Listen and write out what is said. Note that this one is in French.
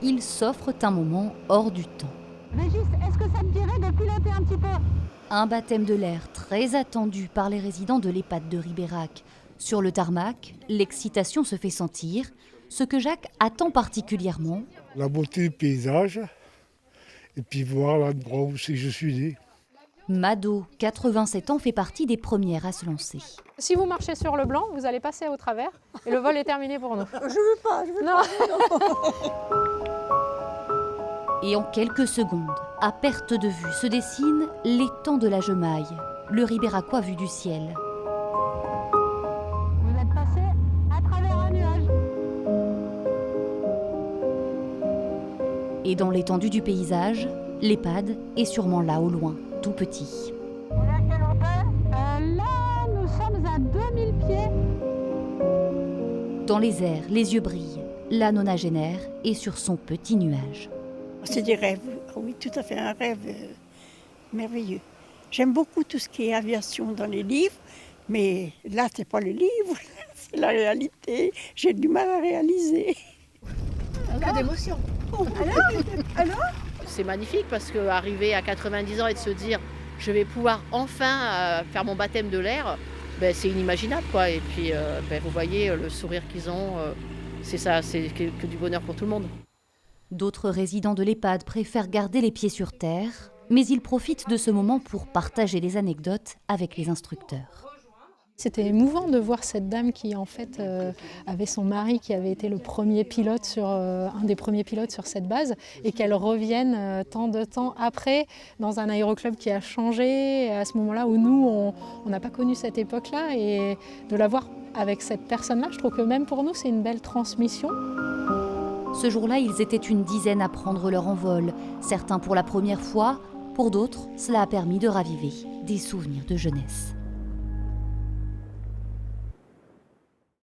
ils s'offrent un moment hors du temps. Régis, est-ce que ça te dirait de piloter un petit peu? Un baptême de l'air très attendu par les résidents de l'EHPAD de Ribérac. Sur le tarmac, l'excitation se fait sentir. Ce que Jacques attend particulièrement, La beauté du paysage, et puis voir l'endroit où c'est que je suis né. Mado, 87 ans, fait partie des premières à se lancer. Si vous marchez sur le blanc, vous allez passer au travers et le vol est terminé pour nous. Je veux pas. Non. Et en quelques secondes, à perte de vue, se dessine l'étang de la Jemaille, le Ribéracois vu du ciel. Vous êtes passé à travers un nuage. Et dans l'étendue du paysage, l'EHPAD est sûrement là au loin, tout petit. On est à quelle hauteur? Là, nous sommes à 2000 pieds. Dans les airs, les yeux brillent. La nonagénaire est sur son petit nuage. C'est des rêves, oui, tout à fait, un rêve merveilleux. J'aime beaucoup tout ce qui est aviation dans les livres, mais là, c'est pas le livre, c'est la réalité. J'ai du mal à réaliser. Que d'émotion. Alors C'est magnifique parce qu'arriver à 90 ans et de se dire je vais pouvoir enfin faire mon baptême de l'air, c'est inimaginable, quoi. Et puis vous voyez le sourire qu'ils ont, c'est ça, c'est que du bonheur pour tout le monde. D'autres résidents de l'EHPAD préfèrent garder les pieds sur terre, mais ils profitent de ce moment pour partager des anecdotes avec les instructeurs. C'était émouvant de voir cette dame qui en fait avait son mari qui avait été le premier pilote un des premiers pilotes sur cette base et qu'elle revienne tant de temps après dans un aéroclub qui a changé à ce moment-là où nous on n'a pas connu cette époque-là, et de la voir avec cette personne-là, je trouve que même pour nous c'est une belle transmission. Ce jour-là, ils étaient une dizaine à prendre leur envol, certains pour la première fois, pour d'autres, cela a permis de raviver des souvenirs de jeunesse.